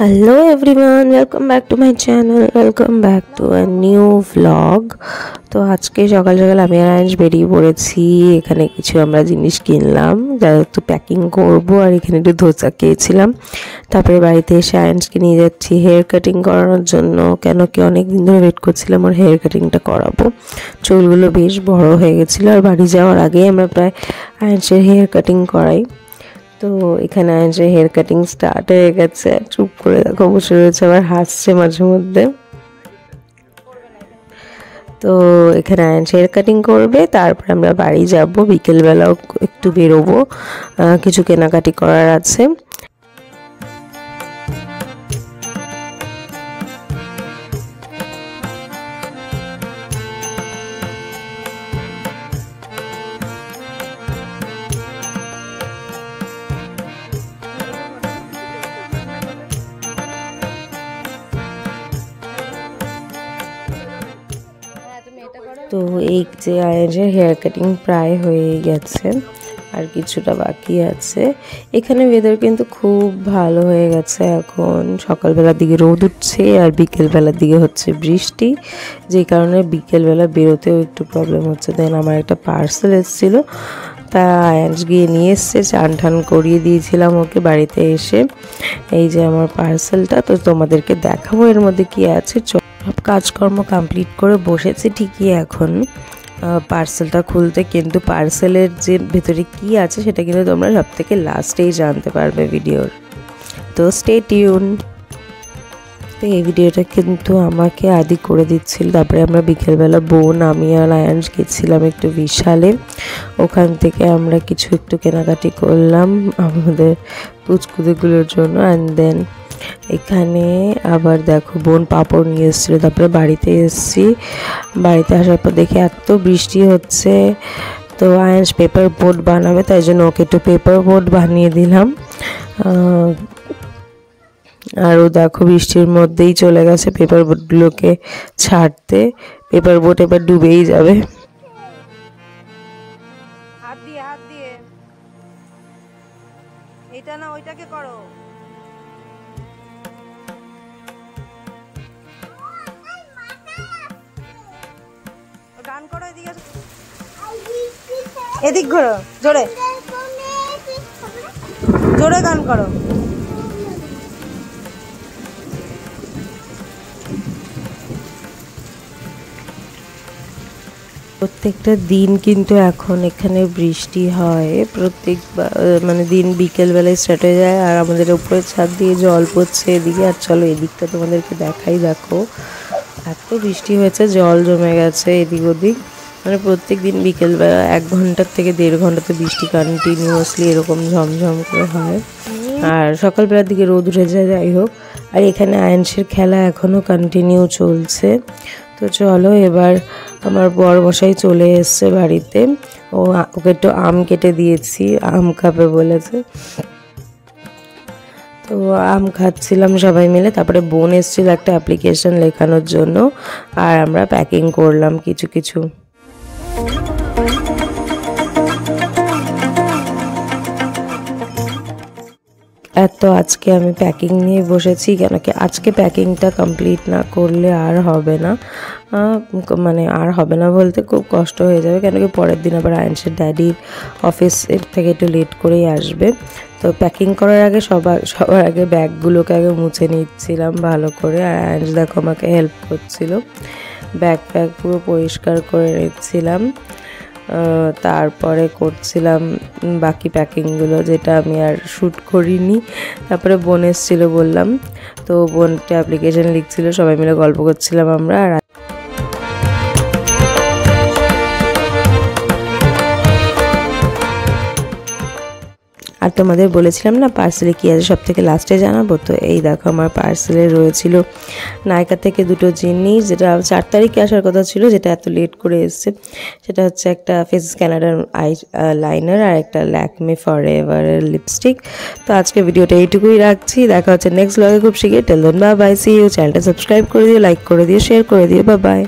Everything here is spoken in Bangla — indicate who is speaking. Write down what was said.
Speaker 1: Hello everyone, welcome back to my channel, welcome back to a new vlog. তো আজকে সকাল সকাল আমি আর আয়েশ বেরিয়ে পড়েছি। এখানে কিছু আমরা জিনিস কিনলাম যা একটু প্যাকিং করব, আর এখানে একটু ধোসা খেয়েছিলাম। তারপরে বাড়িতে এসে আয়েশকে নিয়ে যাচ্ছি হেয়ার কাটিং করানোর জন্য, কেন কি অনেক দিন ধরে ওয়েট করছিলাম ওর হেয়ার কাটিংটা করাবো। চুলগুলো বেশ বড় হয়ে গেছিলো, আর বাড়ি যাওয়ার আগেই আমরা প্রায় আয়েশের হেয়ার কাটিং করাই। তো এখানে আয়েশের হেয়ার কাটিং স্টার্ট হয়ে গেছে। চুপ করে দেখো বসে রয়েছে, আবার হাসছে মাঝে মধ্যে। তো এখানে আয়েশ হেয়ার কাটিং করবে, তারপর আমরা বাড়ি যাব। বিকেলবেলাও একটু বেরোবো, কিছু কেনাকাটি করার আছে। তো এই যে আয়েশের হেয়ার কাটিং প্রায় হয়ে গেছে, আর কিছুটা বাকি আছে। এখানে ওয়েদার কিন্তু খুব ভালো হয়ে গেছে। এখন সকালবেলার দিকে রোদ উঠছে, আর বিকেলবেলার দিকে হচ্ছে বৃষ্টি, যে কারণে বিকেলবেলা বেরোতেও একটু প্রবলেম হচ্ছে। দেন আমার একটা পার্সেল এসেছিলো, তা আয়েশ গিয়ে নিয়ে এসছে। চান ঠান করিয়ে দিয়েছিলাম ওকে বাড়িতে এসে। এই যে আমার পার্সেলটা, তো তোমাদেরকে দেখাবো এর মধ্যে কি আছে। সব কাজকর্ম কমপ্লিট করে বসেছি ঠিকই এখন পার্সেলটা খুলতে, কিন্তু পার্সেলের যে ভেতরে কি আছে সেটা কিন্তু তোমরা সব থেকে লাস্টেই জানতে পারবে ভিডিওর। তো স্টে টিউন। তো এই ভিডিওটা কিন্তু আমাকে আদি করে দিচ্ছিল। তারপরে আমরা বিকেলবেলা বোন, আমি আর আয়ান্স গেছিলাম একটু বিশালে। ওখান থেকে আমরা কিছু একটু কেনাকাটি করলাম আমাদের পুচকুদেগুলোর জন্য। অ্যান্ড দেন এখানে আবার দেখো বোন পাপড় নিয়ে এসেছিলো। তারপরে বাড়িতে এসেছি। বাড়িতে আসার পর দেখে এত বৃষ্টি হচ্ছে, তো আয়েশ পেপার বোট বানাবে, তাই জন্য ওকে একটু পেপার বোট বানিয়ে দিলাম। আর ও দেখো বৃষ্টির মধ্যেই চলে গেছে পেপার বোটগুলোকে ছাড়তে। পেপার বোট এবার ডুবেই যাবে।
Speaker 2: হাত দিয়ে এটা না ওইটাকে করো। গান করো, এদিকে এদিক ঘোরো, জোরে জোরে গান করো।
Speaker 1: প্রত্যেকটা দিন কিন্তু এখন এখানে বৃষ্টি হয়, মানে দিন বিকেলবেলায় স্টার্ট হয়ে যায়, আর আমাদের উপরে ছাদ দিয়ে জল পড়ছে এদিকে। আর চলো এদিকটা তোমাদেরকে দেখাই, দেখো এত বৃষ্টি হয়েছে, জল জমে গেছে এদিক ওদিক। মানে প্রত্যেক দিন বিকেলবেলা 1 ঘন্টার থেকে 1.5 ঘন্টাতে বৃষ্টি কন্টিনিউয়াসলি এরকম ঝমঝম করে হয়, আর সকালবেলার দিকে রোদ উঠে যায়। যাই হোক, আর এখানে আয়েশের খেলা এখনও কন্টিনিউ চলছে। তো চলো এবার আমার বর মশাই চলে এসছে বাড়িতে। ওকে একটু আম কেটে দিয়েছি, আম খাবে বলেছে। তো আম খাচ্ছিলাম সবাই মিলে। তারপরে বোন এসেছিল একটা অ্যাপ্লিকেশন লেখানোর জন্য, আর আমরা প্যাকিং করলাম কিছু কিছু। তো আজকে আমি প্যাকিং নিয়ে বসেছি, কেন কি আজকে প্যাকিংটা কমপ্লিট না করলে আর হবে না। মানে আর হবে না বলতে খুব কষ্ট হয়ে যাবে, কেন কি পরের দিন আবার আয়েশের ড্যাডির অফিসের থেকে একটু লেট করেই আসবে। তো প্যাকিং করার আগে সবার আগে ব্যাগগুলোকে আগে মুছে নিচ্ছিলাম ভালো করে, আর আয়েশ দেখো আমাকে হেল্প করছিল। ব্যাগ পুরো পরিষ্কার করে নিচ্ছিলাম, তারপরে করছিলাম বাকি প্যাকিংগুলো, যেটা আমি আর শ্যুট করিনি। তারপরে বোন এসেছিলো বললাম, তো বোনটা অ্যাপ্লিকেশন লিখছিল, সবাই মিলে গল্প করছিলাম আমরা। আর তোমাদের বলেছিলাম না পার্সেলে কী আছে সব থেকে লাস্টে জানাবো। তো এই দেখো আমার পার্সেলে রয়েছিল নাইকা থেকে 2টো জিনিস, যেটা 4 তারিখে আসার কথা ছিল, যেটা এত লেট করে এসছে। সেটা হচ্ছে একটা ফেস স্ক্যানার আই লাইনার, আর একটা ল্যাকমে ফরএভারের লিপস্টিক। তো আজকে ভিডিওটা এইটুকুই রাখছি, দেখা হচ্ছে নেক্সট ব্লগে খুব শীঘ্রই। টেল দেন বাই বাই, সি ইউ। চ্যানেলটা সাবস্ক্রাইব করে দিও, লাইক করে দিও, শেয়ার করে দিও, বাই বাই।